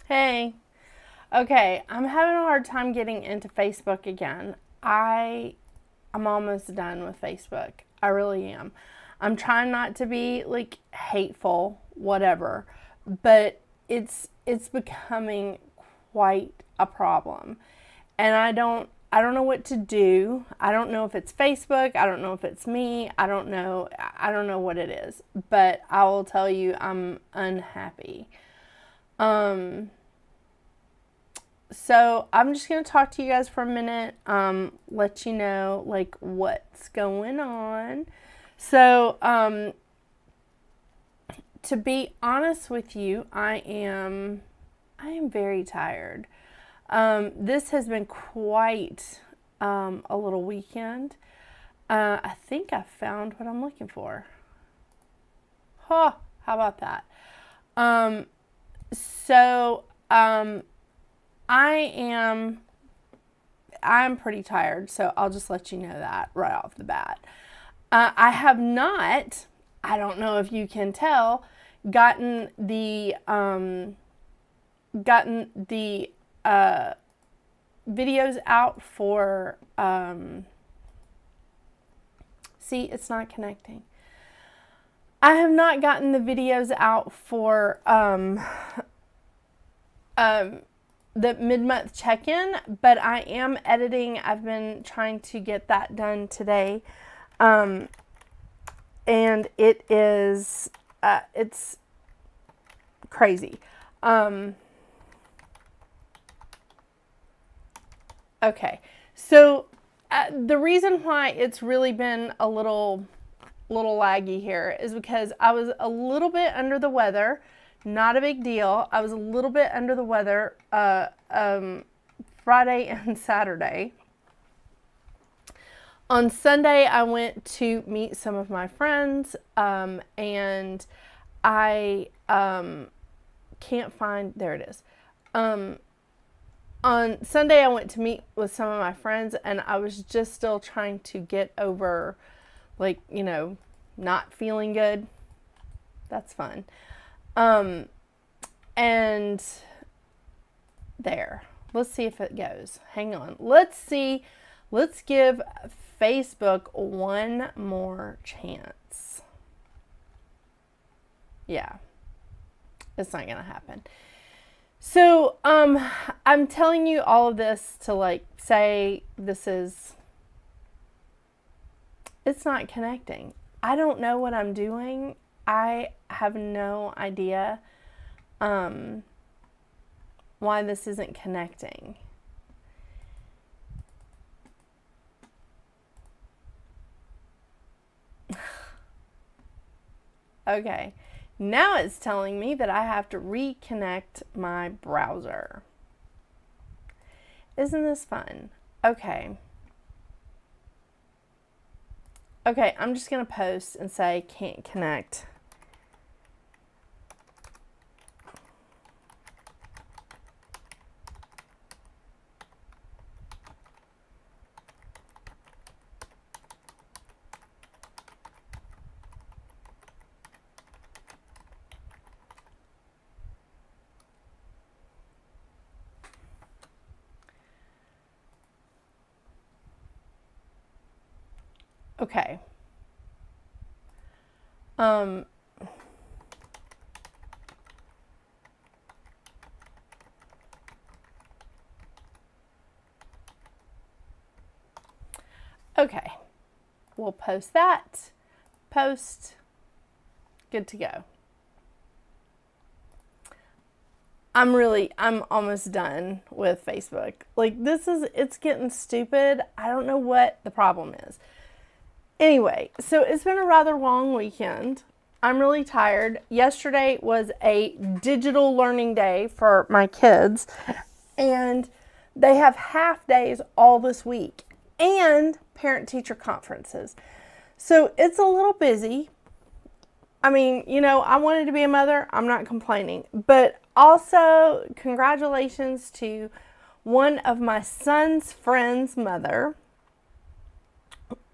Hey. Okay, I'm having a hard time getting into Facebook again. I'm almost done with Facebook. I really am. I'm trying not to be like hateful, whatever, but it's becoming quite a problem. And I don't know what to do. I don't know if it's Facebook, I don't know if it's me. I don't know what it is. But I will tell you I'm unhappy. Um so I'm just gonna talk to you guys for a minute, let you know like what's going on. So, to be honest with you, I am very tired. This has been quite a little weekend. I think I found what I'm looking for. Huh, how about that? Um, so I am I'm pretty tired, so I'll just let you know that right off the bat. I have not, I don't know if you can tell, gotten the videos out for see, it's not connecting. I have not gotten the videos out for the mid-month check-in, but I am editing. I've been trying to get that done today. And it's crazy. Okay. So, the reason why it's really been a little laggy here is because I was a little bit under the weather. Not a big deal. I was a little bit under the weather Friday and Saturday. On Sunday, I went to meet some of my friends, and I can't find, there it is. On Sunday, I went to meet with some of my friends, and I was just still trying to get over, like, not feeling good. That's fun. And there. Let's see if it goes. Hang on. Let's see. Let's give Facebook one more chance. Yeah. It's not going to happen. So, I'm telling you all of this to like say it's not connecting. I don't know what I'm doing. I have no idea why this isn't connecting. Okay, now it's telling me that I have to reconnect my browser. Isn't this fun? Okay. Okay, I'm just going to post and say can't connect. Okay. Okay. We'll post that. Post. Good to go. I'm almost done with Facebook. Like, it's getting stupid. I don't know what the problem is. Anyway, so it's been a rather long weekend. I'm really tired. Yesterday was a digital learning day for my kids, and they have half days all this week and parent-teacher conferences. So it's a little busy. I mean, I wanted to be a mother. I'm not complaining. But also, congratulations to one of my son's friend's mother.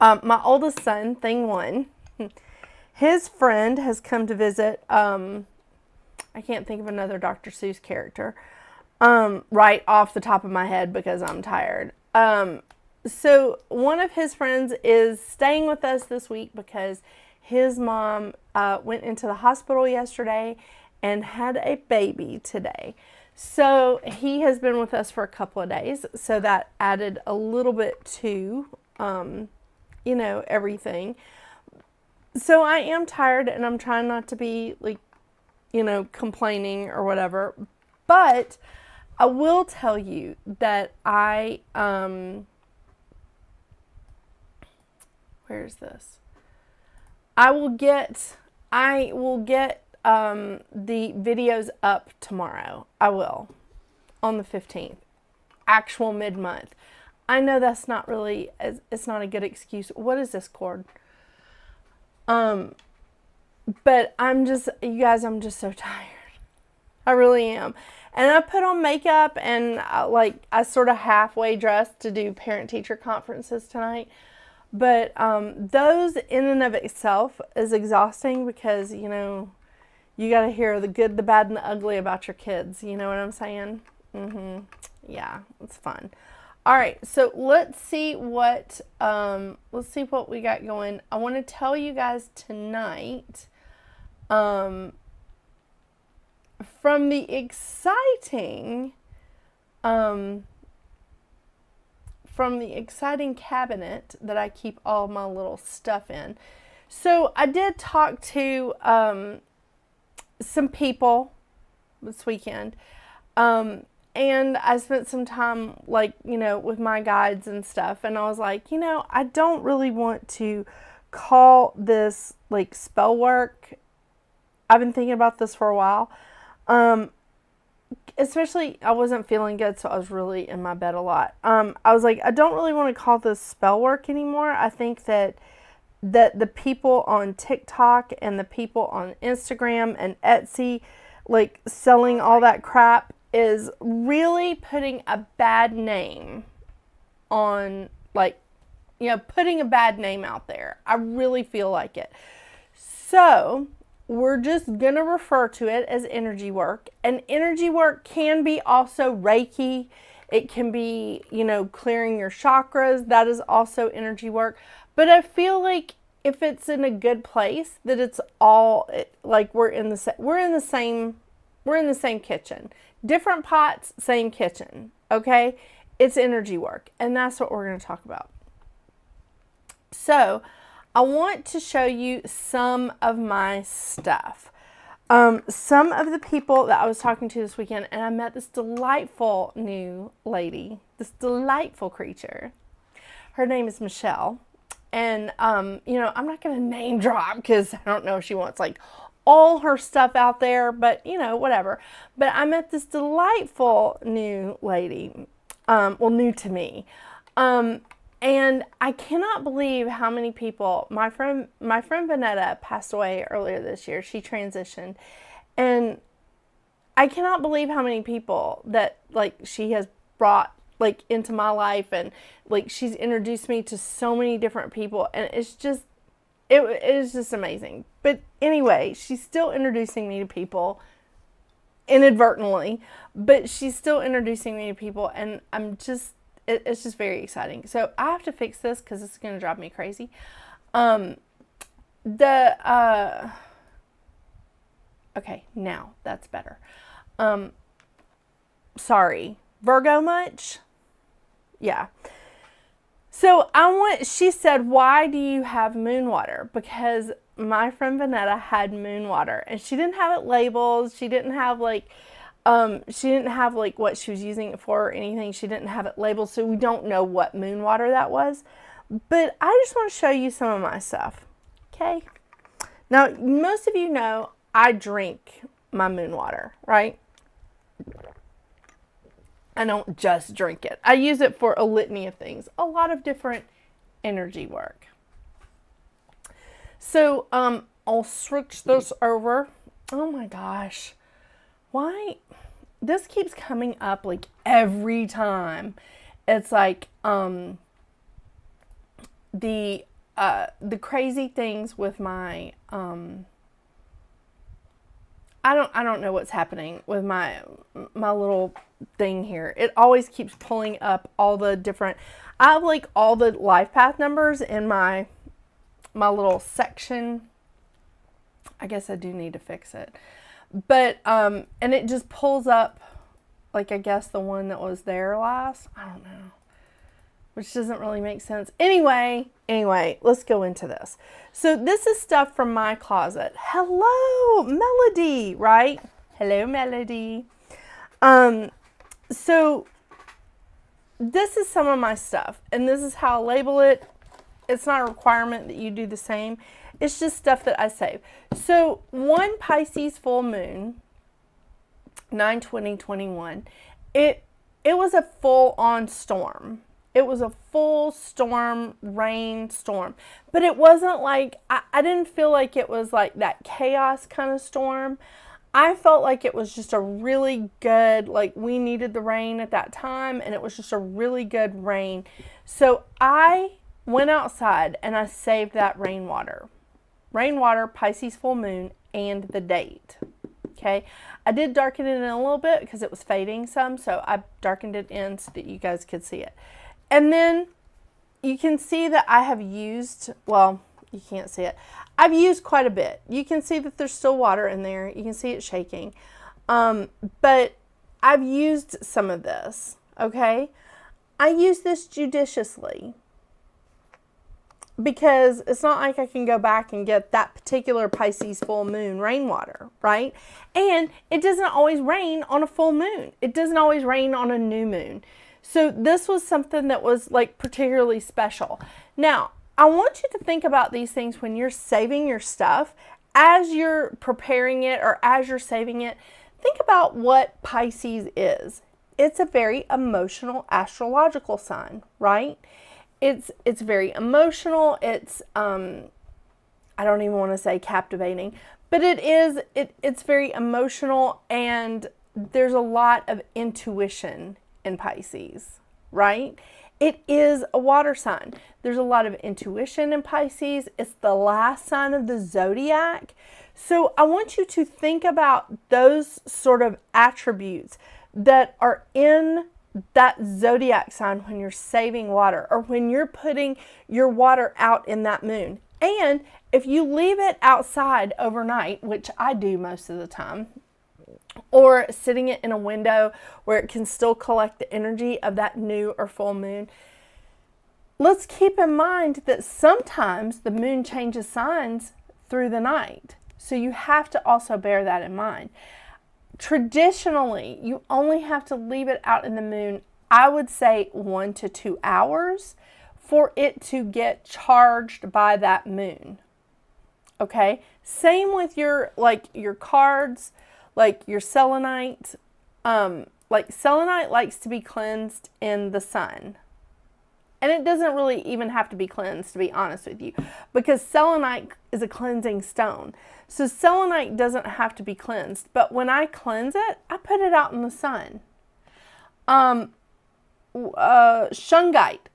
My oldest son, thing one, his friend has come to visit. I can't think of another Dr. Seuss character. right off the top of my head because I'm tired. So one of his friends is staying with us this week because his mom went into the hospital yesterday and had a baby today. So he has been with us for a couple of days. So that added a little bit to, everything. So I am tired and I'm trying not to be like, complaining or whatever. But I will tell you that where's this? I will get the videos up tomorrow. I will. On the 15th. Actual mid-month. I know that's not really, it's not a good excuse. What is this cord? But you guys, I'm just so tired. I really am. And I put on makeup and I sort of halfway dressed to do parent-teacher conferences tonight. But those in and of itself is exhausting because, you got to hear the good, the bad, and the ugly about your kids. You know what I'm saying? Yeah, it's fun. All right, so let's see what we got going. I want to tell you guys tonight from the exciting cabinet that I keep all my little stuff in. So I did talk to some people this weekend. And I spent some time with my guides and stuff. And I was like, I don't really want to call this spell work. I've been thinking about this for a while. Especially, I wasn't feeling good, so I was really in my bed a lot. I was like, I don't really want to call this spell work anymore. I think that the people on TikTok and the people on Instagram and Etsy, selling all that crap, is really putting a bad name on, putting a bad name out there. I really feel like it. So we're just going to refer to it as energy work. And energy work can be also Reiki. It can be, clearing your chakras. That is also energy work. But I feel like if it's in a good place, that it's all we're in the same kitchen. Different pots, same kitchen. Okay? It's energy work. And that's what we're going to talk about. So I want to show you some of my stuff. Some of the people that I was talking to this weekend, and I met this delightful new lady, this delightful creature. Her name is Michelle. And, I'm not going to name drop because I don't know if she wants all her stuff out there, but whatever. But I met this delightful new lady, new to me. And I cannot believe how many people, my friend Vanetta passed away earlier this year. She transitioned. And I cannot believe how many people that she has brought into my life, and she's introduced me to so many different people, and it's just it is just amazing. But anyway, she's still introducing me to people inadvertently, but she's still introducing me to people, and it's just very exciting. So I have to fix this because it's going to drive me crazy. Okay, now that's better. Sorry, Virgo much? Yeah. So she said, why do you have moon water? Because my friend Vanetta had moon water, and she didn't have it labeled. She didn't have what she was using it for or anything. She didn't have it labeled, so we don't know what moon water that was. But I just want to show you some of my stuff. Okay? Now, most of you know I drink my moon water, right? I don't just drink it. I use it for a litany of things. A lot of different energy work. So, I'll switch this over. Oh my gosh. Why? This keeps coming up every time. It's the crazy things with my I don't know what's happening with my little thing here. It always keeps pulling up all the different, I have like all the life path numbers in my little section. I guess I do need to fix it. But, and it just pulls up, like, I guess the one that was there last. I don't know. Which doesn't really make sense. Anyway, let's go into this. So this is stuff from my closet. Hello, Melody, right? Hello, Melody. So this is some of my stuff, and this is how I label it. It's not a requirement that you do the same. It's just stuff that I save. So one Pisces full moon, 9/20/21, it was a full-on storm. It was a full storm, rain storm. But it wasn't like, I didn't feel like it was like that chaos kind of storm. I felt like it was just a really good, like we needed the rain at that time, and it was just a really good rain. So I went outside and I saved that rainwater. Rainwater, Pisces full moon, and the date. Okay. I did darken it in a little bit because it was fading some, so I darkened it in so that you guys could see it. And then you can see that I have used, well, you can't see it. I've used quite a bit. You can see that there's still water in there. You can see it shaking. But I've used some of this, okay? I use this judiciously because it's not like I can go back and get that particular Pisces full moon rainwater, right? And it doesn't always rain on a full moon. It doesn't always rain on a new moon. So this was something that was like particularly special. Now, I want you to think about these things when you're saving your stuff, as you're preparing it or as you're saving it. Think about what Pisces is. It's a very emotional astrological sign, right? It's very emotional. It's I don't even want to say captivating, but it's very emotional, and there's a lot of intuition in Pisces, right? It is a water sign. There's a lot of intuition in Pisces. It's the last sign of the zodiac. So I want you to think about those sort of attributes that are in that zodiac sign when you're saving water or when you're putting your water out in that moon. And if you leave it outside overnight, which I do most of the time, or sitting it in a window where it can still collect the energy of that new or full moon, let's keep in mind that sometimes the moon changes signs through the night. So you have to also bear that in mind. Traditionally, you only have to leave it out in the moon, I would say 1 to 2 hours for it to get charged by that moon. Okay? Same with your cards, like your selenite. Like selenite likes to be cleansed in the sun. And it doesn't really even have to be cleansed, to be honest with you, because selenite is a cleansing stone. So selenite doesn't have to be cleansed. But when I cleanse it, I put it out in the sun. Shungite.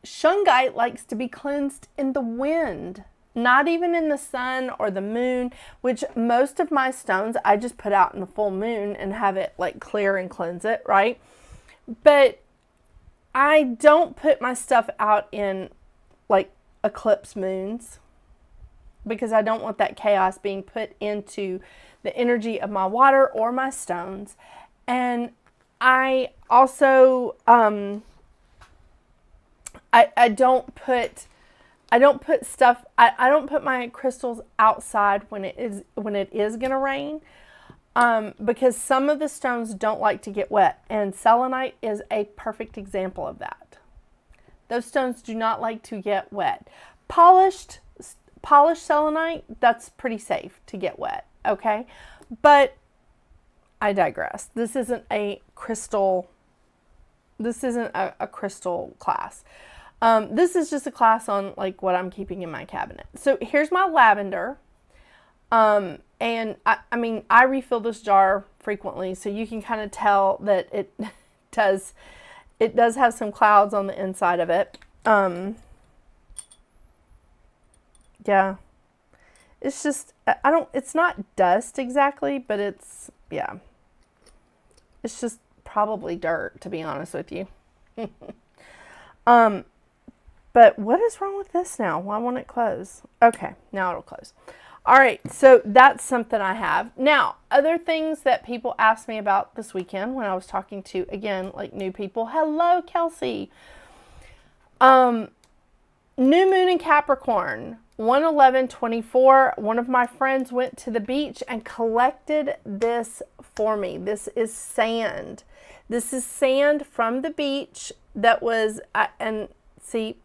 Shungite likes to be cleansed in the wind, not even in the sun or the moon, which most of my stones I just put out in the full moon and have it like clear and cleanse it, right? But I don't put my stuff out in like eclipse moons because I don't want that chaos being put into the energy of my water or my stones. And I also I don't put stuff, I don't put my crystals outside when it is going to rain, because some of the stones don't like to get wet, and selenite is a perfect example of that. Those stones do not like to get wet. Polished selenite, that's pretty safe to get wet, okay? But I digress. This isn't a crystal class. This is just a class on like what I'm keeping in my cabinet. So here's my lavender. And I mean, I refill this jar frequently, so you can kind of tell that it does have some clouds on the inside of it. Yeah, it's just, it's not dust exactly, but it's Yeah. It's just probably dirt, to be honest with you. But what is wrong with this now? Why won't it close? Okay, now it'll close. All right, so that's something I have. Now, other things that people asked me about this weekend when I was talking to, again, like new people. Hello, Kelsey. New moon in Capricorn, 1/11/24. One of my friends went to the beach and collected this for me. This is sand. This is sand from the beach that was, and see,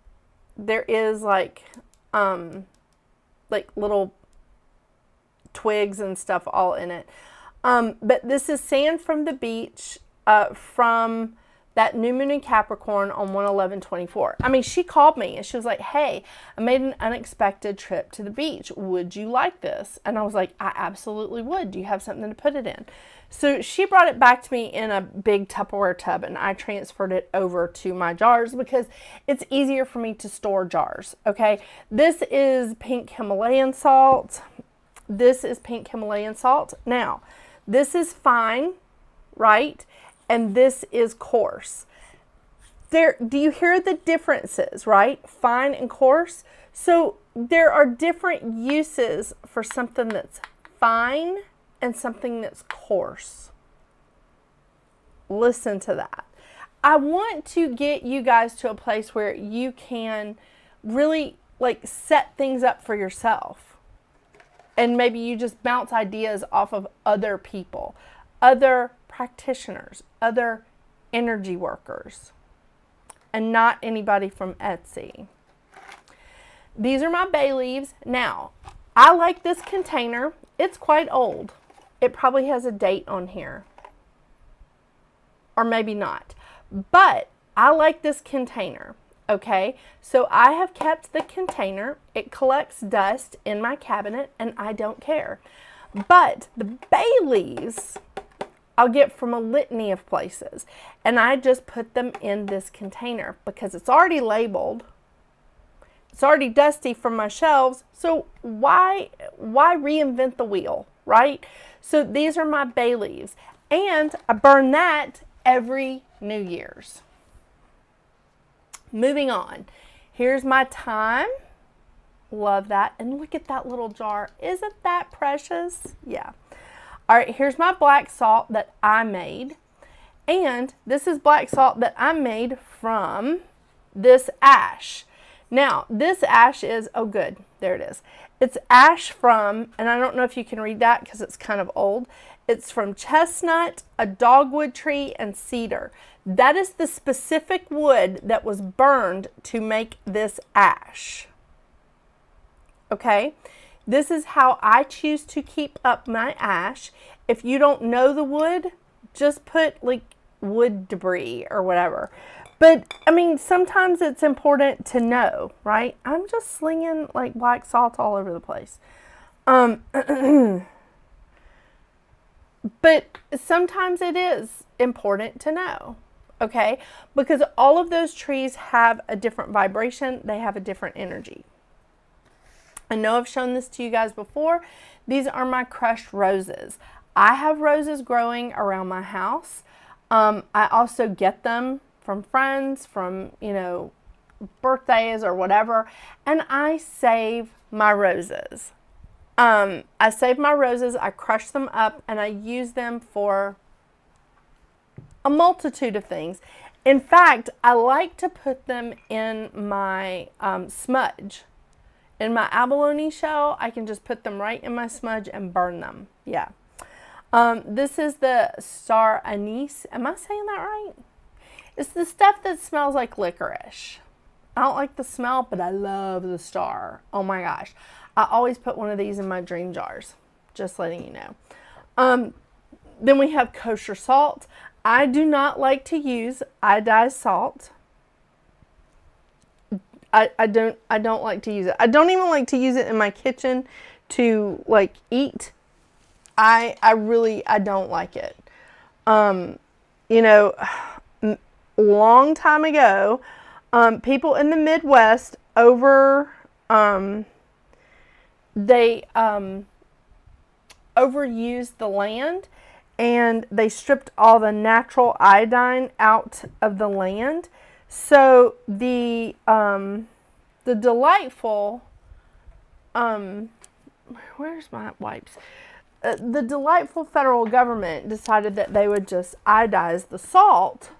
there is like little twigs and stuff all in it. But this is sand from the beach from that new moon in Capricorn on 1/11/24. I mean, she called me and she was like, hey, I made an unexpected trip to the beach. Would you like this? And I was like, I absolutely would. Do you have something to put it in? So she brought it back to me in a big Tupperware tub, and I transferred it over to my jars because it's easier for me to store jars. Okay. This is pink Himalayan salt. This is pink Himalayan salt. Now, this is fine, right? And this is coarse. Do you hear the differences, right? Fine and coarse. So there are different uses for something that's fine and something that's coarse. Listen to that. I want to get you guys to a place where you can really like set things up for yourself. And maybe you just bounce ideas off of other people, other practitioners, other energy workers, and not anybody from Etsy. These are my bay leaves. Now, I like this container. It's quite old. It probably has a date on here. Or maybe not. But I like this container. Okay, so I have kept the container. It collects dust in my cabinet and I don't care. But the bay leaves I'll get from a litany of places, and I just put them in this container because it's already labeled. It's already dusty from my shelves, so why reinvent the wheel, right? So these are my bay leaves, and I burn that every New Year's. Moving on. Here's my thyme. Love that. And look at that little jar. Isn't that precious? Yeah. All right, here's my black salt that I made. And this is black salt that I made from this ash. Now, this ash is, oh good, there it is. It's ash from, and I don't know if you can read that because it's kind of old. It's from chestnut, a dogwood tree, and cedar. That is the specific wood that was burned to make this ash. Okay? This is how I choose to keep up my ash. If you don't know the wood, just put like wood debris or whatever. But I mean, sometimes it's important to know, right? I'm just slinging like black salt all over the place. But sometimes it is important to know, okay? Because all of those trees have a different vibration. They have a different energy. I know I've shown this to you guys before. These are my crushed roses. I have roses growing around my house. I also get them from friends, from, birthdays or whatever. And I save my roses. I save my roses, I crush them up, and I use them for a multitude of things. In fact, I like to put them in my smudge. In my abalone shell, I can just put them right in my smudge and burn them. Yeah. This is the star anise. Am I saying that right? It's the stuff that smells like licorice. I don't like the smell, but I love the star. Oh my gosh. I always put one of these in my dream jars. Just letting you know. Then we have kosher salt. I do not like to use iodized salt. I don't like to use it. I don't even like to use it in my kitchen to like eat. I don't like it. Long time ago, people in the Midwest they overused the land, and they stripped all the natural iodine out of the land. So the delightful, where's my wipes? The delightful federal government decided that they would just iodize the salt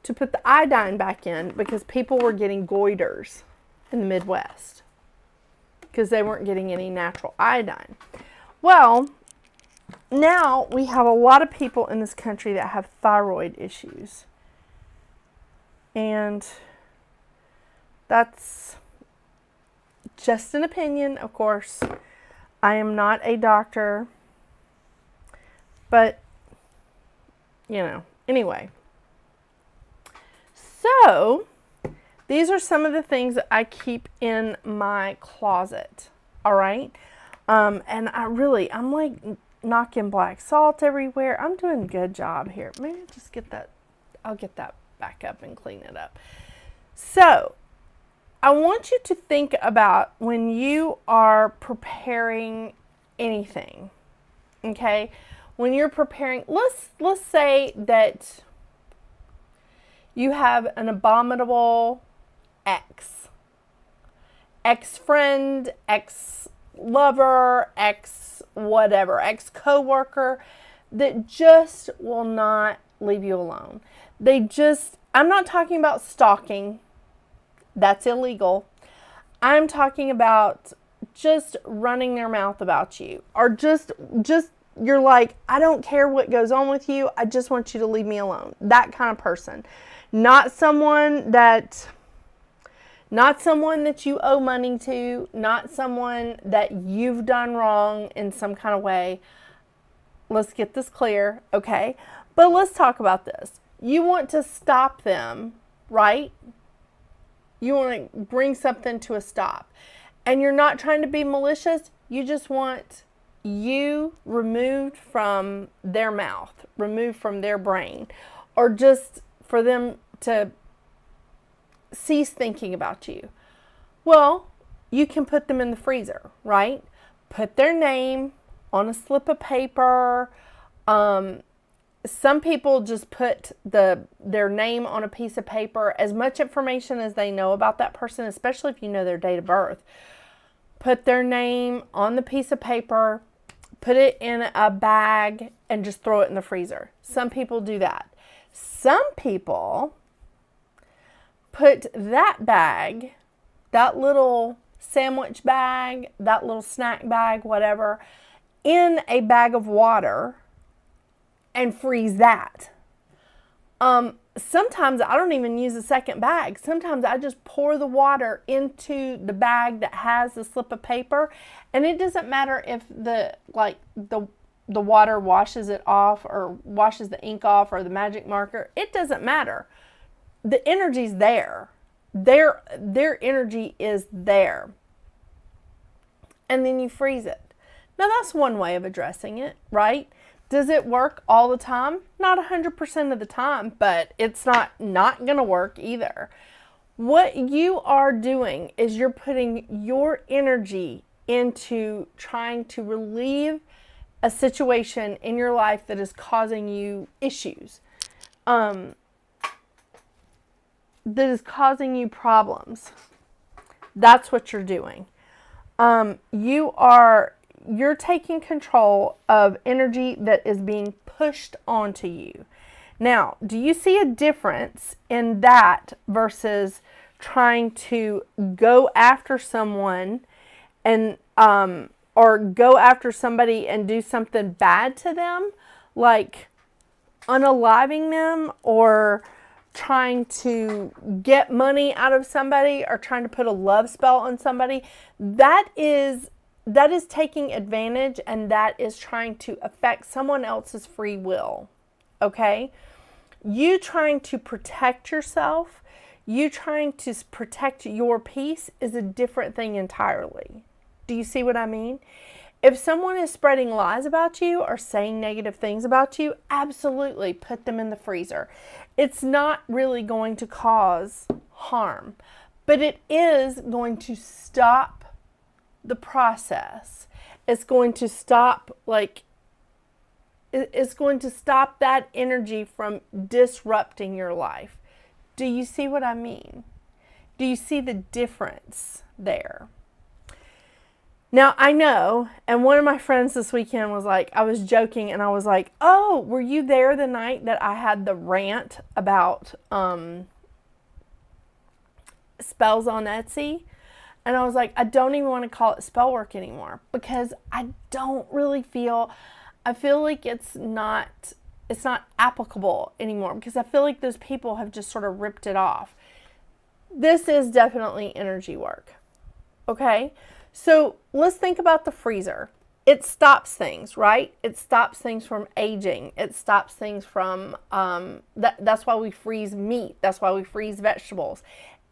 to put the iodine back in, because people were getting goiters in the Midwest because they weren't getting any natural iodine. Well, now we have a lot of people in this country that have thyroid issues. And that's just an opinion, of course. I am not a doctor. But, you know, anyway. So, these are some of the things that I keep in my closet. All right? And I'm like knocking black salt everywhere. I'm doing a good job here. Maybe just I'll get that back up and clean it up. So, I want you to think about when you are preparing anything. Okay? When you're preparing, let's say that you have an abominable ex-friend, ex-lover, ex-whatever, ex-coworker that just will not leave you alone. I'm not talking about stalking. That's illegal. I'm talking about just running their mouth about you, or just you're like, I don't care what goes on with you. I just want you to leave me alone. That kind of person. Not someone that you owe money to, not someone that you've done wrong in some kind of way. Let's get this clear, okay? But let's talk about this. You want to stop them, right? You want to bring something to a stop. And you're not trying to be malicious. You just want you removed from their mouth, removed from their brain, or just for them to cease thinking about you. Well, you can put them in the freezer, right? Put their name on a slip of paper. Some people just put their name on a piece of paper, as much information as they know about that person, especially if you know their date of birth. Put their name on the piece of paper, put it in a bag, and just throw it in the freezer. Some people do that. Some people put that bag, that little sandwich bag, that little snack bag, whatever, in a bag of water and freeze that. Sometimes I don't even use a second bag. Sometimes I just pour the water into the bag that has the slip of paper, and it doesn't matter if the water washes it off or washes the ink off or the magic marker. It doesn't matter. The energy's there. Their energy is there. And then you freeze it. Now that's one way of addressing it, right? Does it work all the time? Not 100% of the time, but it's not going to work either. What you are doing is you're putting your energy into trying to relieve a situation in your life that is causing you issues, that is causing you problems. That's what you're doing. You're taking control of energy that is being pushed onto you. Now, do you see a difference in that versus trying to go after someone and or go after somebody and do something bad to them, like unaliving them or trying to get money out of somebody or trying to put a love spell on somebody? That is taking advantage, and that is trying to affect someone else's free will, okay? You trying to protect yourself, you trying to protect your peace is a different thing entirely. Do you see what I mean? If someone is spreading lies about you or saying negative things about you, absolutely put them in the freezer. It's not really going to cause harm, but it is going to stop the process. It's going to stop, like, It's going to stop that energy from disrupting your life. Do you see what I mean? Do you see the difference there? Now, I know, and one of my friends this weekend was like, I was joking, and I was like, oh, were you there the night that I had the rant about spells on Etsy? And I was like, I don't even want to call it spell work anymore, because I don't really I feel like it's not applicable anymore, because I feel like those people have just sort of ripped it off. This is definitely energy work. Okay? So let's think about the freezer. It stops things, right? It stops things from aging. It stops things from, that's why we freeze meat. That's why we freeze vegetables.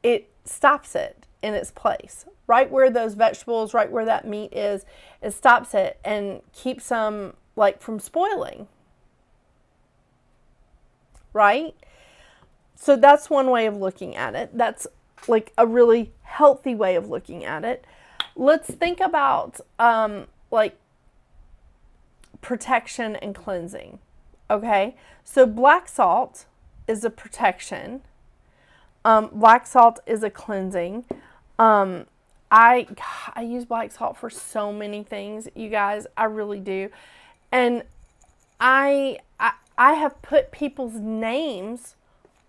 It stops it in its place. Right where those vegetables, right where that meat is, it stops it and keeps them like from spoiling. Right? So that's one way of looking at it. That's like a really healthy way of looking at it. Let's think about like protection and cleansing. Okay, so black salt is a protection. Black salt is a cleansing. I use black salt for so many things, you guys. I really do, and I have put people's names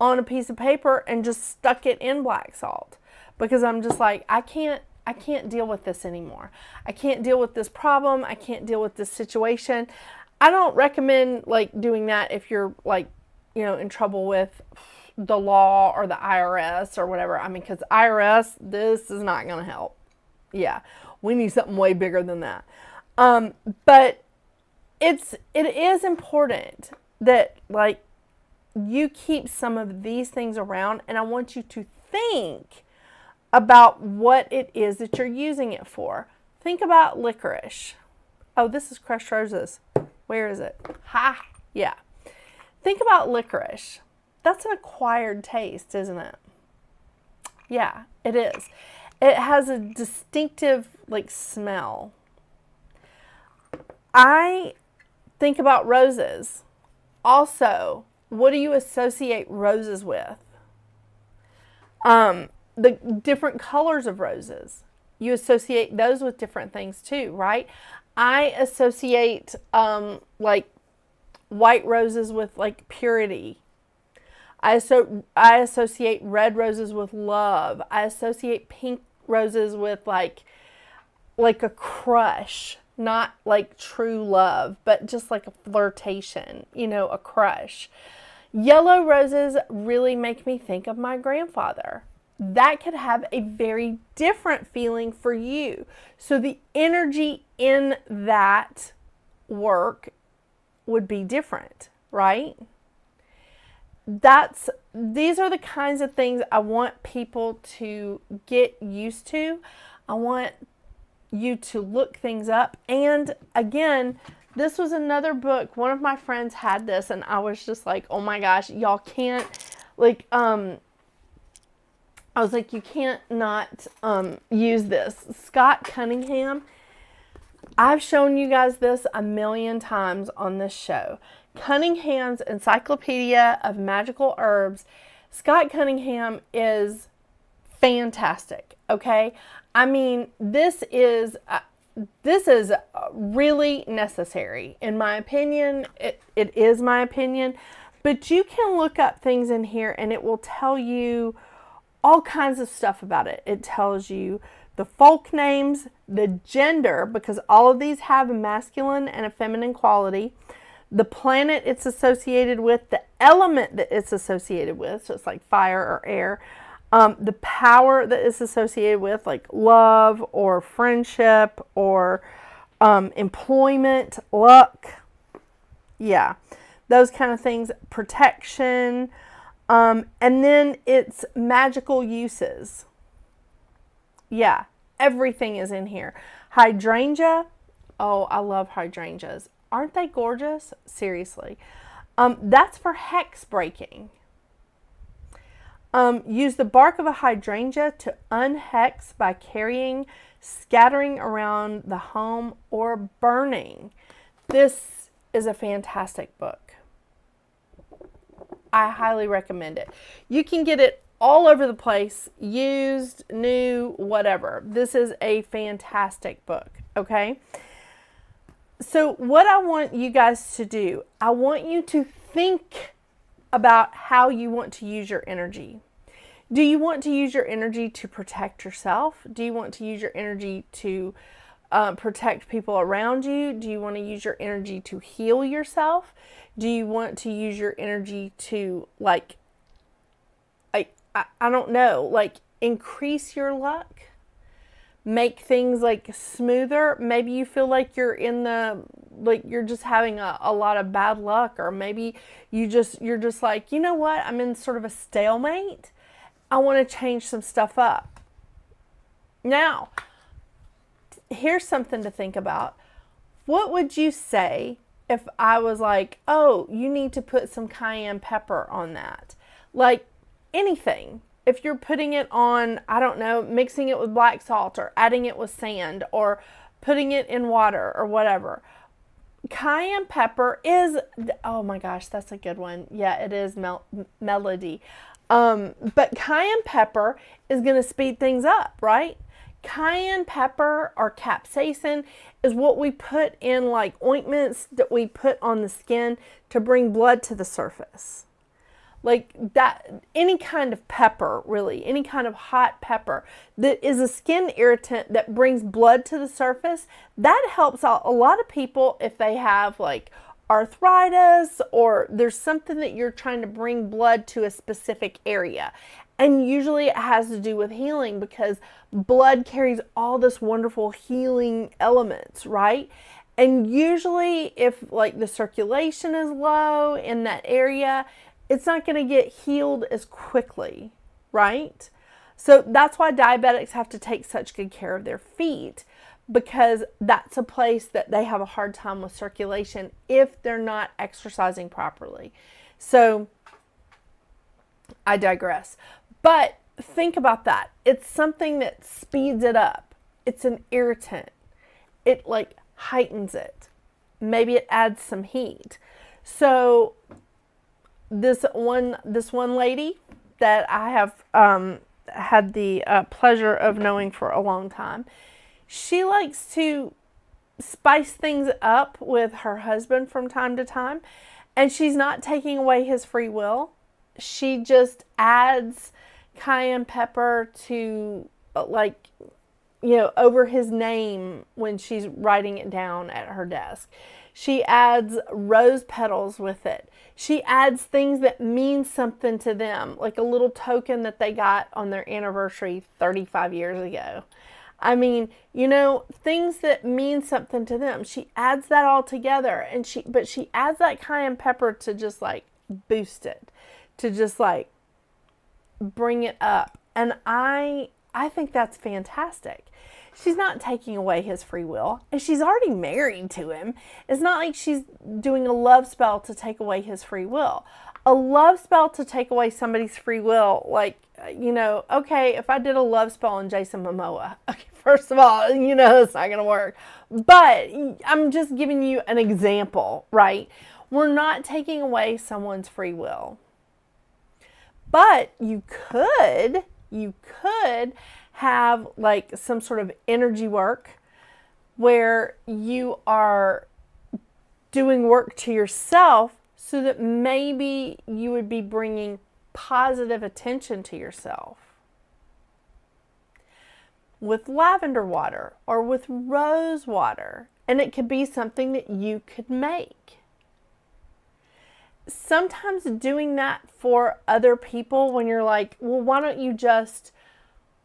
on a piece of paper and just stuck it in black salt, because I'm just like, I can't deal with this anymore. I can't deal with this problem. I can't deal with this situation. I don't recommend like doing that if you're like, in trouble with the law or the IRS or whatever. I mean, because IRS, this is not going to help. Yeah, we need something way bigger than that. But it is important that like you keep some of these things around, and I want you to think about what it is that you're using it for. Think about licorice. Oh, this is crushed roses. Where is it? Ha! Yeah. Think about licorice. That's an acquired taste, isn't it? Yeah, it is. It has a distinctive like smell. I think about roses. Also, what do you associate roses with? The different colors of roses. You associate those with different things too, right? I associate like white roses with like purity. I associate red roses with love. I associate pink roses with like a crush, not like true love, but just like a flirtation, a crush. Yellow roses really make me think of my grandfather. That could have a very different feeling for you. So the energy in that work would be different, right? These are the kinds of things I want people to get used to. I want you to look things up. And again, this was another book. One of my friends had this, and I was just like, oh my gosh, y'all can't, like, I was like, you can't not use this. Scott Cunningham. I've shown you guys this a million times on this show. Cunningham's Encyclopedia of Magical Herbs. Scott Cunningham is fantastic, okay? I mean, this is really necessary. In my opinion, it is my opinion. But you can look up things in here, and it will tell you all kinds of stuff about it. It tells you the folk names, the gender, because all of these have a masculine and a feminine quality, the planet it's associated with, the element that it's associated with, so it's like fire or air, the power that it's associated with, like love or friendship or employment, luck, yeah, those kind of things, protection. And then it's magical uses. Yeah, everything is in here. Hydrangea. Oh, I love hydrangeas. Aren't they gorgeous? Seriously. That's for hex breaking. Use the bark of a hydrangea to unhex by scattering around the home, or burning. This is a fantastic book. I highly recommend it. You can get it all over the place, used, new, whatever. This is a fantastic book, okay? So what I want you guys to do, I want you to think about how you want to use your energy. Do you want to use your energy to protect yourself? Do you want to use your energy to protect people around you? Do you want to use your energy to heal yourself? Do you want to use your energy to, like, I don't know, like, increase your luck? Make things, like, smoother? Maybe you feel like you're in the, like, you're just having a lot of bad luck, or maybe you're just like, you know what, I'm in sort of a stalemate. I want to change some stuff up. Now, here's something to think about. What would you say if I was like, oh, you need to put some cayenne pepper on that? Like, anything. If you're putting it on, I don't know, mixing it with black salt, or adding it with sand, or putting it in water, or whatever. Cayenne pepper is, oh my gosh, that's a good one. Yeah, it is melody. But cayenne pepper is going to speed things up, right? Cayenne pepper or capsaicin is what we put in, like, ointments that we put on the skin to bring blood to the surface. Like that, any kind of pepper, really, any kind of hot pepper that is a skin irritant that brings blood to the surface, that helps out a lot of people if they have, like, arthritis, or there's something that you're trying to bring blood to a specific area. And usually it has to do with healing, because blood carries all this wonderful healing elements, right? And usually if, like, the circulation is low in that area, it's not going to get healed as quickly, right? So that's why diabetics have to take such good care of their feet, because that's a place that they have a hard time with circulation if they're not exercising properly. So I digress. But think about that. It's something that speeds it up. It's an irritant. It, like, heightens it. Maybe it adds some heat. So this one lady that I have had the pleasure of knowing for a long time, she likes to spice things up with her husband from time to time, and she's not taking away his free will. She just adds cayenne pepper to, like, you know, over his name when she's writing it down at her desk. She adds rose petals with it. She adds things that mean something to them, like a little token that they got on their anniversary 35 years ago. I mean, you know, things that mean something to them. She adds that all together, and she adds that cayenne pepper to just, like, boost it, to just, like, bring it up. And I think that's fantastic. She's not taking away his free will, and she's already married to him. It's not like she's doing a love spell to take away his free will. A love spell to take away somebody's free will, like, you know, okay, if I did a love spell on Jason Momoa, okay, first of all, you know, it's not going to work. But I'm just giving you an example, right? We're not taking away someone's free will. But you could have, like, some sort of energy work where you are doing work to yourself so that maybe you would be bringing positive attention to yourself. With lavender water or with rose water. And it could be something that you could make. Sometimes doing that for other people, when you're like, well, why don't you just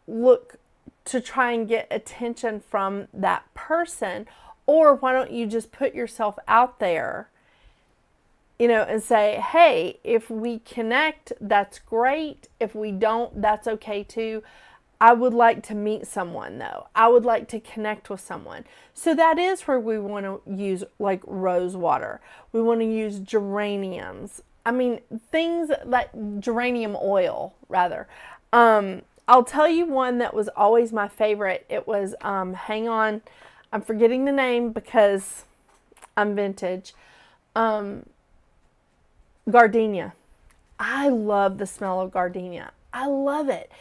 look to try and get attention from that person, or why don't you just put yourself out there, you know, and say, hey, if we connect, that's great. If we don't, that's okay too. I would like to meet someone, though. I would like to connect with someone. So that is where we want to use, like, rose water. We want to use geraniums. I mean, things like geranium oil, rather. I'll tell you one that was always my favorite. It was, hang on, I'm forgetting the name because I'm vintage. Gardenia. I love the smell of gardenia. I love it.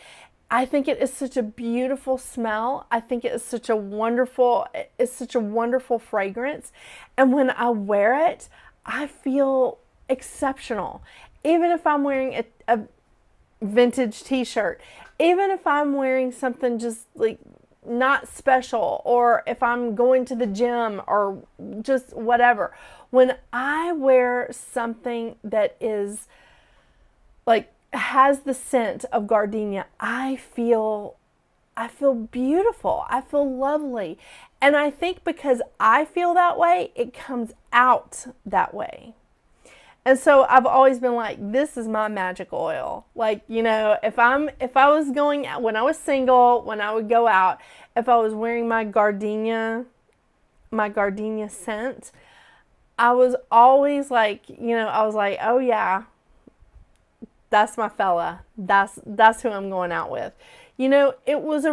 I think it is such a beautiful smell. I think it is such a wonderful fragrance. And when I wear it, I feel exceptional. Even if I'm wearing a vintage t-shirt, even if I'm wearing something just like not special, or if I'm going to the gym or just whatever, when I wear something that is like has the scent of gardenia, I feel beautiful. I feel lovely. And I think because I feel that way, it comes out that way. And so I've always been like, this is my magic oil. Like, you know, if I was going out, when I was single, when I would go out, if I was wearing my gardenia scent, I was always like, you know, I was like, oh yeah, that's my fella. That's who I'm going out with. You know, it was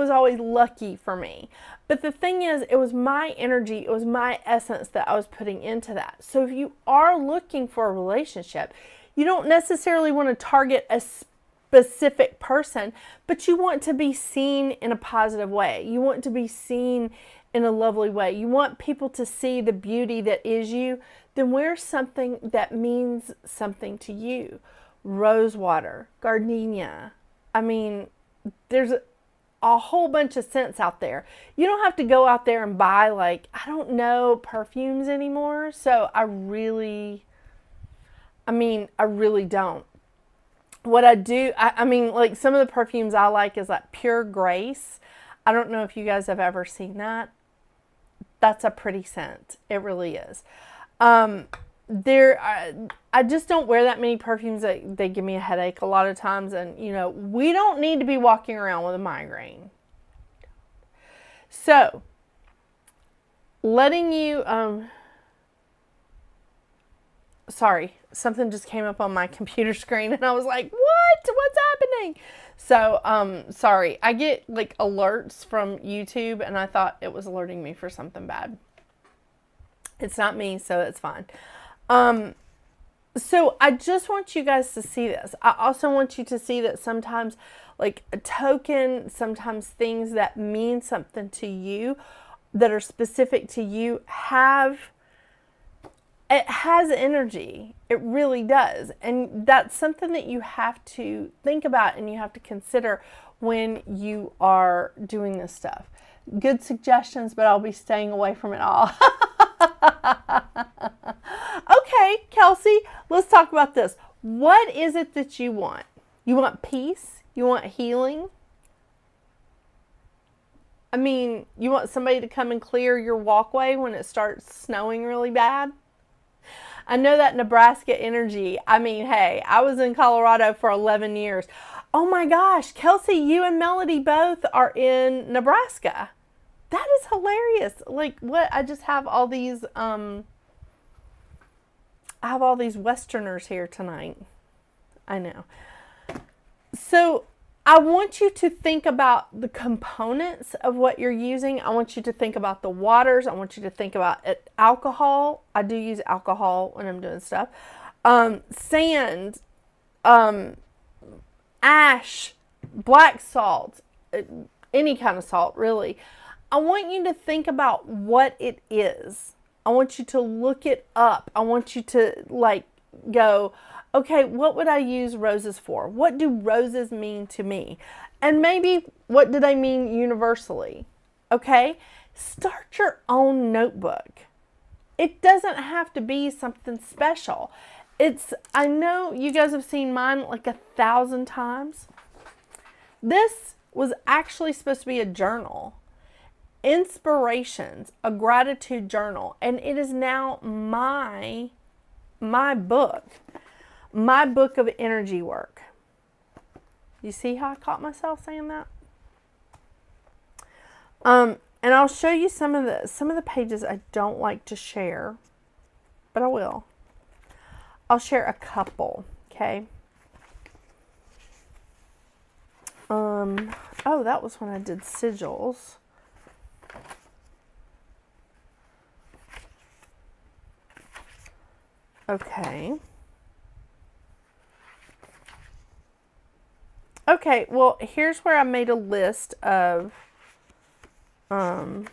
always lucky for me. But the thing is, it was my energy, it was my essence that I was putting into that. So if you are looking for a relationship, you don't necessarily want to target a specific person, but you want to be seen in a positive way. You want to be seen in a lovely way. You want people to see the beauty that is you. Then wear something that means something to you. Rose water, gardenia. I mean, there's a whole bunch of scents out there. You don't have to go out there and buy, like, I don't know, perfumes anymore. So I really don't. What I do, I mean, like some of the perfumes I like is like Pure Grace. I don't know if you guys have ever seen that. That's a pretty scent. It really is. I just don't wear that many perfumes. They give me a headache a lot of times. And, you know, we don't need to be walking around with a migraine. So, letting you, sorry, something just came up on my computer screen and I was like, what's happening? So, sorry, I get like alerts from YouTube and I thought it was alerting me for something bad. It's not me, so it's fine. So I just want you guys to see this. I also want you to see that sometimes, like a token, sometimes things that mean something to you, that are specific to you, it has energy. It really does. And that's something that you have to think about and you have to consider when you are doing this stuff. Good suggestions, but I'll be staying away from it all. Okay, Kelsey, let's talk about this. What is it that you want? You want peace? You want healing? I mean, you want somebody to come and clear your walkway when it starts snowing really bad? I know that Nebraska energy. I mean, hey, I was in Colorado for 11 years. Oh my gosh, Kelsey, you and Melody both are in Nebraska. That is hilarious. Like, what? I just have all these, Westerners here tonight. I know. So I want you to think about the components of what you're using. I want you to think about the waters. I want you to think about alcohol. I do use alcohol when I'm doing stuff. Sand, ash, black salt, any kind of salt, really. I want you to think about what it is. I want you to look it up. I want you to like go, okay, what would I use roses for? What do roses mean to me? And maybe what do they mean universally? Okay? Start your own notebook. It doesn't have to be something special. I know you guys have seen mine like 1,000 times. This was actually supposed to be a journal. Inspirations, a gratitude journal, and it is now my book of energy work. You see how I caught myself saying that? And I'll show you some of the pages I don't like to share, but I will. I'll share a couple, okay? Oh, that was when I did sigils. Okay. Okay, well, here's where I made a list of, okay,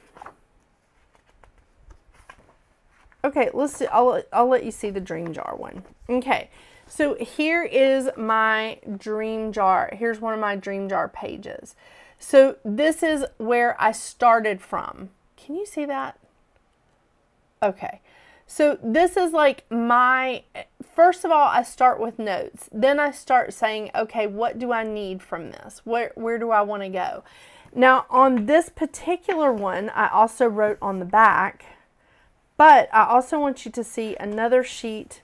let's see, I'll let you see the dream jar one. Okay, so here is my dream jar. Here's one of my dream jar pages. So this is where I started from. Can you see that? Okay. So this is like my, first of all, I start with notes. Then I start saying, okay, what do I need from this? Where do I want to go? Now on this particular one, I also wrote on the back, but I also want you to see another sheet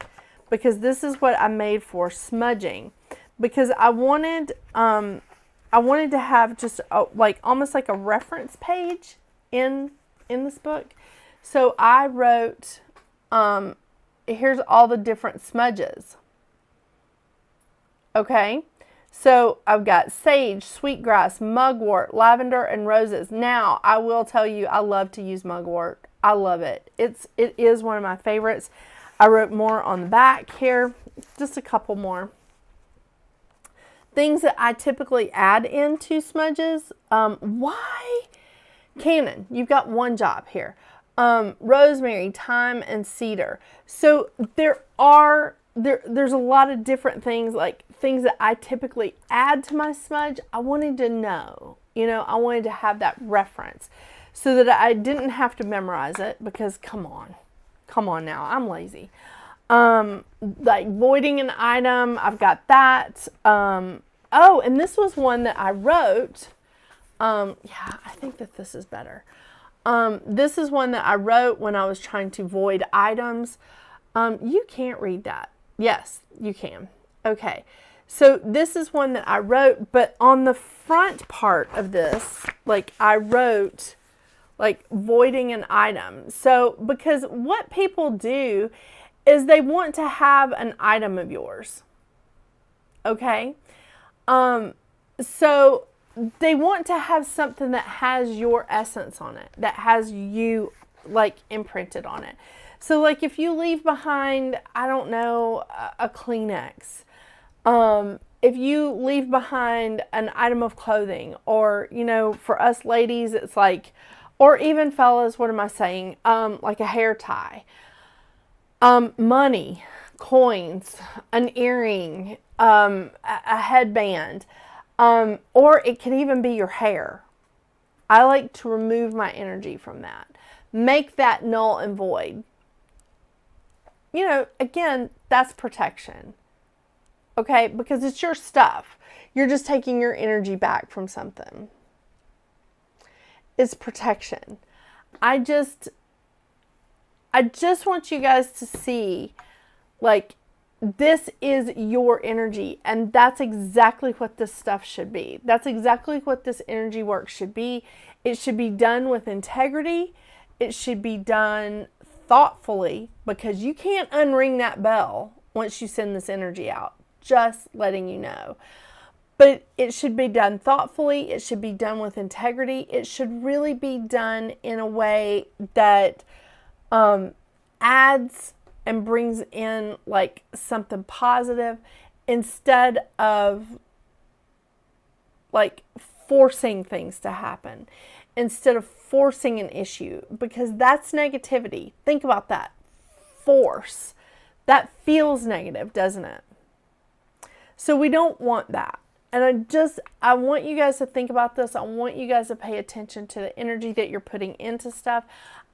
because this is what I made for smudging, because I wanted to have just like almost like a reference page in this book. So I wrote, here's all the different smudges. Okay, so I've got sage, sweetgrass, mugwort, lavender, and roses. Now, I will tell you, I love to use mugwort. I love it. It is one of my favorites. I wrote more on the back here, just a couple more. Things that I typically add into smudges. Why? Cannon, you've got one job here. Rosemary, thyme, and cedar. So there's a lot of different things, like things that I typically add to my smudge. I wanted to know, I wanted to have that reference so that I didn't have to memorize it, because come on now, I'm lazy. Like voiding an item, I've got that. Oh, and this was one that I wrote. Yeah, I think that this is better. This is one that I wrote when I was trying to void items. You can't read that. Yes, you can. Okay. So this is one that I wrote, but on the front part of this, like I wrote like voiding an item. So because what people do is they want to have an item of yours. Okay. So they want to have something that has your essence on it, that has you like imprinted on it. So like if you leave behind, I don't know, a Kleenex, if you leave behind an item of clothing, or, for us ladies, it's like, or even fellas, what am I saying? Like a hair tie, money, coins, an earring, a headband, or it can even be your hair. I like to remove my energy from that. Make that null and void. Again, that's protection. Okay? Because it's your stuff. You're just taking your energy back from something. It's protection. I just want you guys to see, like, this is your energy, and that's exactly what this stuff should be. That's exactly what this energy work should be. It should be done with integrity. It should be done thoughtfully, because you can't unring that bell once you send this energy out. Just letting you know. But it should be done thoughtfully. It should be done with integrity. It should really be done in a way that adds and brings in like something positive, instead of like forcing things to happen, instead of forcing an issue, because that's negativity. Think about that. Force. That feels negative, doesn't it? So we don't want that. And I want you guys to think about this. I want you guys to pay attention to the energy that you're putting into stuff.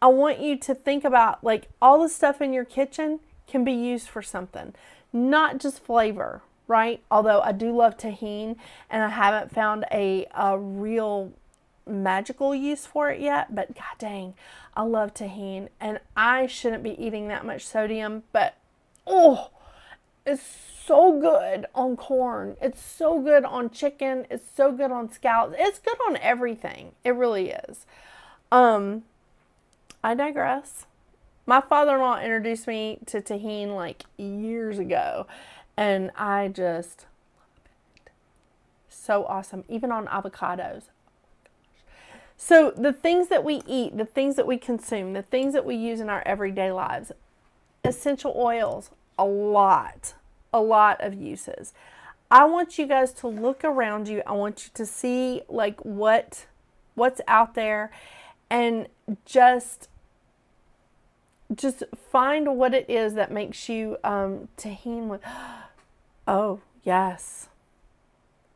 I want you to think about, like, all the stuff in your kitchen can be used for something, not just flavor, right? Although I do love tahini, and I haven't found a real magical use for it yet, but god dang, I love tahini, and I shouldn't be eating that much sodium, but oh, it's so good on corn. It's so good on chicken. It's so good on scallops. It's good on everything. It really is. I digress. My father-in-law introduced me to tahini like years ago, and I just love it. So awesome. Even on avocados. So the things that we eat, the things that we consume, the things that we use in our everyday lives, essential oils, a lot of uses. I want you guys to look around you. I want you to see like what's out there, and just find what it is that makes you tahine with, oh yes,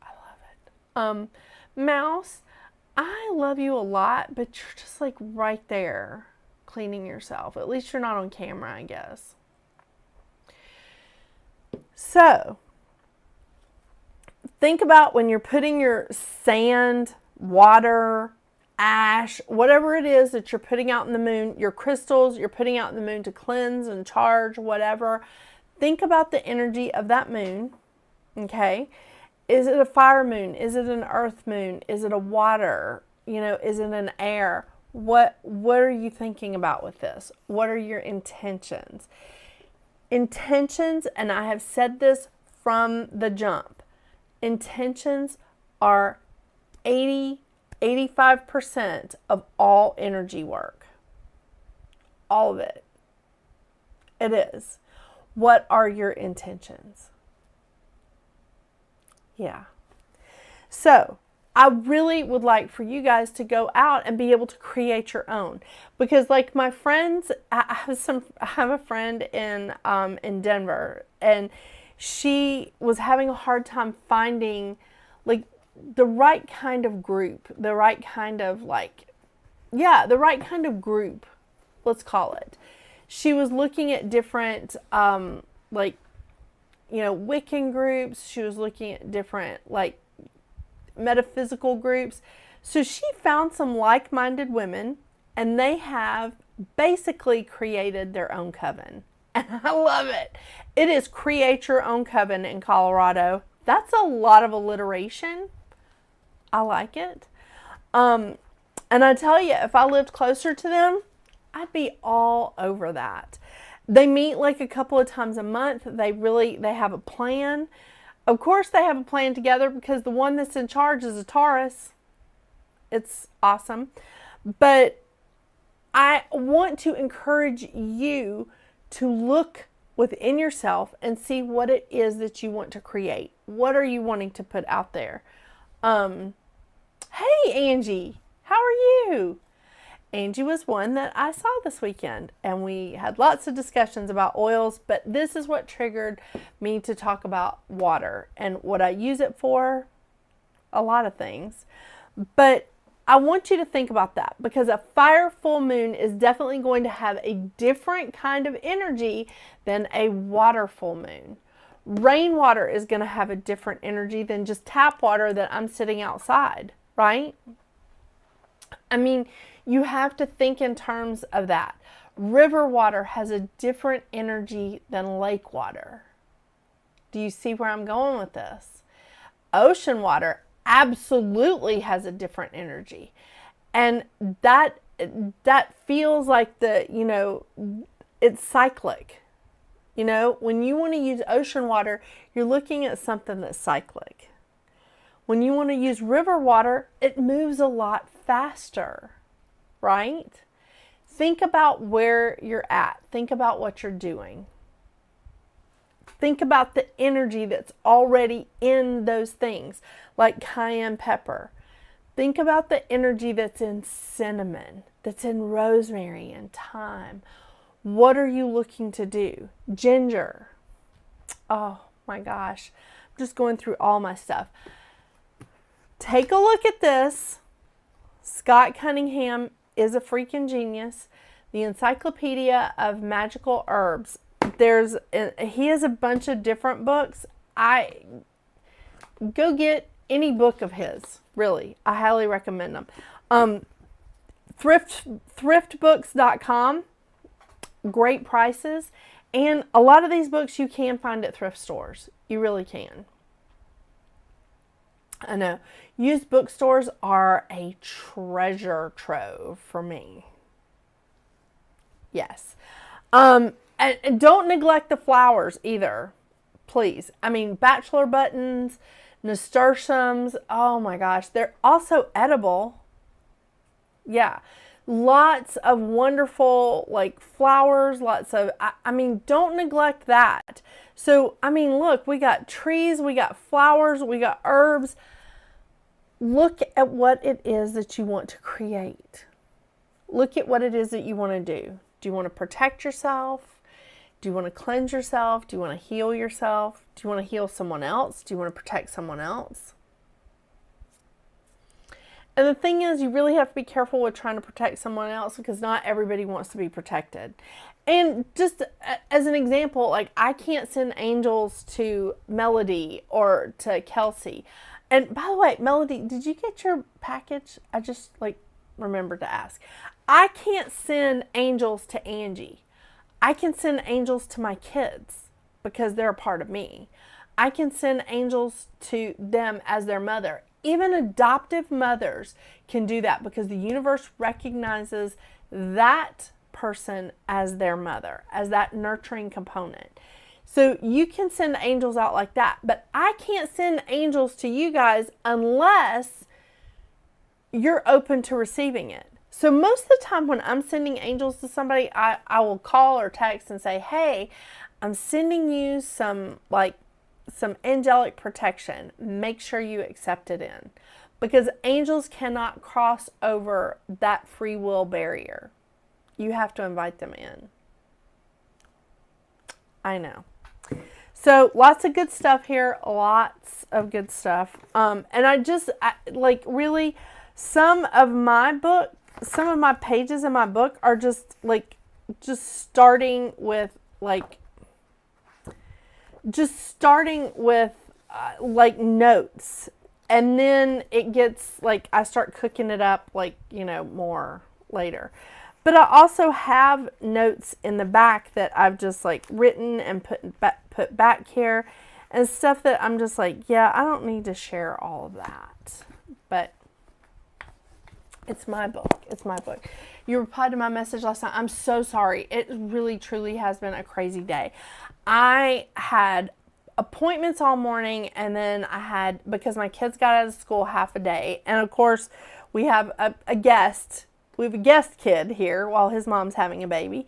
I love it. Mouse, I love you a lot, but you're just like right there cleaning yourself. At least you're not on camera, I guess. So think about when you're putting your sand, water, ash, whatever it is that you're putting out in the moon, your crystals you're putting out in the moon to cleanse and charge, whatever. Think about the energy of that moon, okay? Is it a fire moon? Is it an earth moon? Is it a water? You know, is it an air? What are you thinking about with this? What are your intentions? Intentions, and I have said this from the jump, intentions are 85% of all energy work. All of it. It is. What are your intentions? Yeah. So I really would like for you guys to go out and be able to create your own, because like my friends, I have a friend in Denver, and she was having a hard time finding like the right kind of group, the right kind of the right kind of group, let's call it. She was looking at different Wiccan groups. She was looking at different metaphysical groups. So she found some like-minded women, and they have basically created their own coven. And I love it. It is Create Your Own Coven in Colorado. That's a lot of alliteration. I like it. And I tell you, if I lived closer to them, I'd be all over that. They meet like a couple of times a month. They have a plan. Of course they have a plan together because the one that's in charge is a Taurus. It's awesome. But I want to encourage you to look within yourself and see what it is that you want to create. What are you wanting to put out there? Hey, Angie, how are you? Angie was one that I saw this weekend, and we had lots of discussions about oils, but this is what triggered me to talk about water and what I use it for. A lot of things. But I want you to think about that, because a fire full moon is definitely going to have a different kind of energy than a water full moon. Rainwater is going to have a different energy than just tap water that I'm sitting outside, right? I mean, you have to think in terms of that. River water has a different energy than lake water. Do you see where I'm going with this? Ocean water absolutely has a different energy. And that feels like it's cyclic. You know, when you want to use ocean water, you're looking at something that's cyclic. When you want to use river water, it moves a lot faster, right? Think about where you're at. Think about what you're doing. Think about the energy that's already in those things, like cayenne pepper. Think about the energy that's in cinnamon, that's in rosemary and thyme. What are you looking to do? Ginger. Oh my gosh. I'm just going through all my stuff. Take a look at this. Scott Cunningham is a freaking genius. The Encyclopedia of Magical Herbs. He has a bunch of different books. Go get any book of his, really. I highly recommend them. Thriftbooks.com, great prices. And a lot of these books you can find at thrift stores. You really can. I know. Used bookstores are a treasure trove for me. Yes. And don't neglect the flowers either, please. I mean, bachelor buttons, nasturtiums, oh my gosh, they're also edible. Yeah. lots of wonderful like flowers, lots of, I mean, don't neglect that. So, I mean, look, we got trees, we got flowers, we got herbs. Look at what it is that you want to create. Look at what it is that you want to do. Do you want to protect yourself? Do you want to cleanse yourself? Do you want to heal yourself? Do you want to heal someone else? Do you want to protect someone else? And the thing is, you really have to be careful with trying to protect someone else, because not everybody wants to be protected. And just as an example, like, I can't send angels to Melody or to Kelsey. And by the way, Melody, did you get your package? I just like remembered to ask. I can't send angels to Angie. I can send angels to my kids because they're a part of me. I can send angels to them as their mother. Even adoptive mothers can do that because the universe recognizes that person as their mother, as that nurturing component. So you can send angels out like that, but I can't send angels to you guys unless you're open to receiving it. So most of the time when I'm sending angels to somebody, I will call or text and say, hey, I'm sending you some angelic protection. Make sure you accept it in. Because angels cannot cross over that free will barrier. You have to invite them in. I know. So lots of good stuff here. Lots of good stuff. And really, some of my pages in my book are just starting with notes, and then it gets like, I start cooking it up more later. But I also have notes in the back that I've just written and put back here, and stuff that I'm just yeah, I don't need to share all of that. But it's my book. It's my book. You replied to my message last night. I'm so sorry. It really, truly has been a crazy day. I had appointments all morning, and then because my kids got out of school half a day, and of course we have a guest. We have a guest kid here while his mom's having a baby.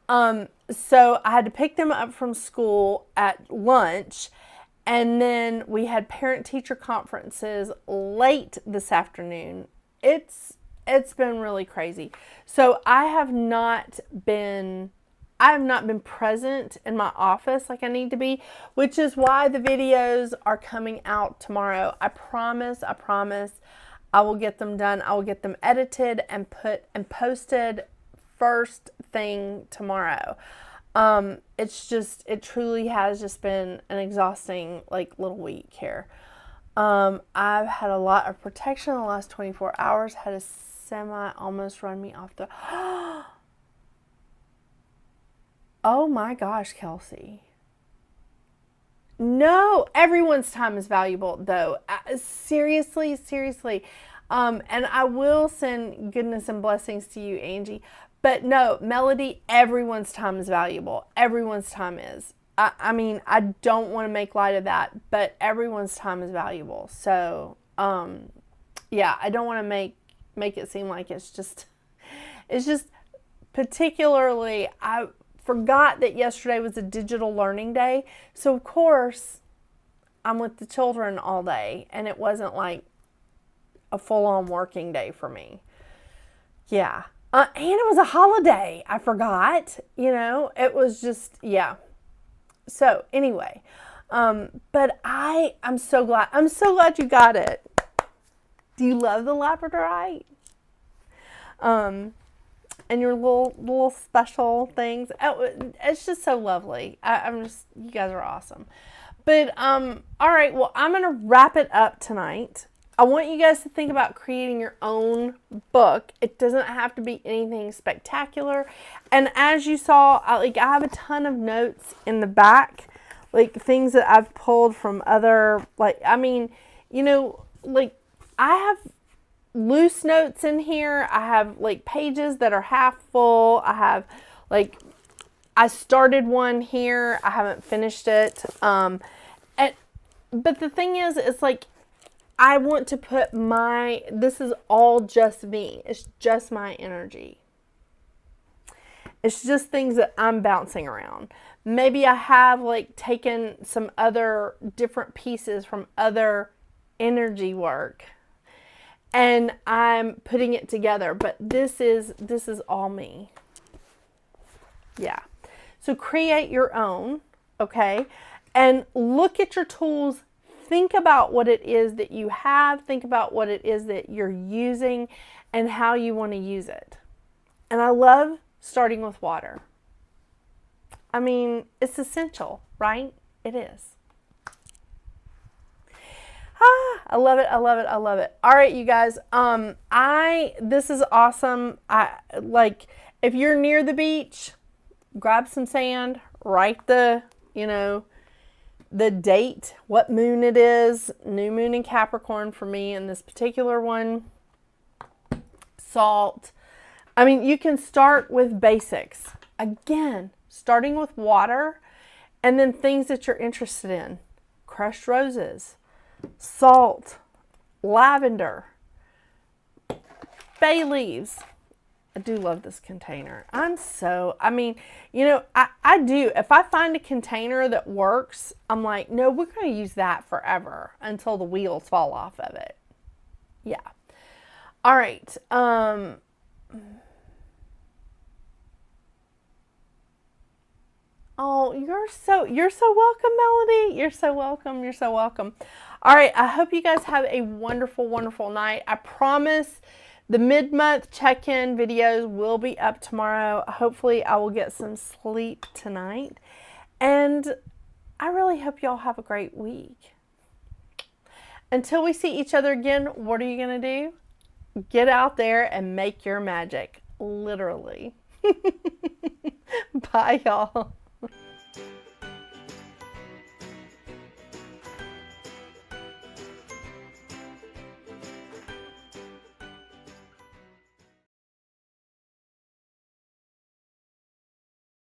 So I had to pick them up from school at lunch, and then we had parent-teacher conferences late this afternoon. It's been really crazy. So I have not been present in my office like I need to be, which is why the videos are coming out tomorrow. I promise. I will get them done. I will get them edited and posted first thing tomorrow. It truly has just been an exhausting little week here. I've had a lot of protection in the last 24 hours. Had a semi almost run me off the... Oh my gosh, Kelsey. No, everyone's time is valuable though. Seriously. And I will send goodness and blessings to you, Angie. But no, Melody, everyone's time is valuable. Everyone's time is. I mean, I don't want to make light of that, but everyone's time is valuable. So, yeah, I don't want to make it seem like it's just particularly, I forgot that yesterday was a digital learning day. So of course I'm with the children all day, and it wasn't like a full-on working day for me. Yeah. And it was a holiday. I forgot, it was just, yeah. So anyway, but I'm so glad you got it. Do you love the labradorite? And your little special things. It's just so lovely. You guys are awesome. But, all right, well, I'm going to wrap it up tonight. I want you guys to think about creating your own book. It doesn't have to be anything spectacular. And as you saw, I have a ton of notes in the back, things that I've pulled from other, I have loose notes in here. I have pages that are half full. I have I started one here. I haven't finished it. But the thing is, it's I want to put this is all just me. It's just my energy. It's just things that I'm bouncing around. Maybe I have like taken some other different pieces from other energy work and I'm putting it together, but this is all me. Yeah. So create your own, okay? And look at your tools. Think about what it is that you have. Think about what it is that you're using and how you want to use it. And I love starting with water. I mean, it's essential, right? It is. I love it. I love it. I love it. All right, you guys. This is awesome. If you're near the beach, grab some sand, write the date, what moon it is, new moon in Capricorn for me in this particular one, salt. I mean, you can start with basics. Again, starting with water and then things that you're interested in. Crushed roses, salt, lavender, bay leaves. I do love this container. I do. If I find a container that works, I'm like, no, we're going to use that forever until the wheels fall off of it. Yeah. All right. Oh, you're so welcome, Melody. You're so welcome. You're so welcome. All right. I hope you guys have a wonderful, wonderful night. I promise the mid-month check-in videos will be up tomorrow. Hopefully I will get some sleep tonight. And I really hope y'all have a great week. Until we see each other again, what are you going to do? Get out there and make your magic. Literally. Bye, y'all.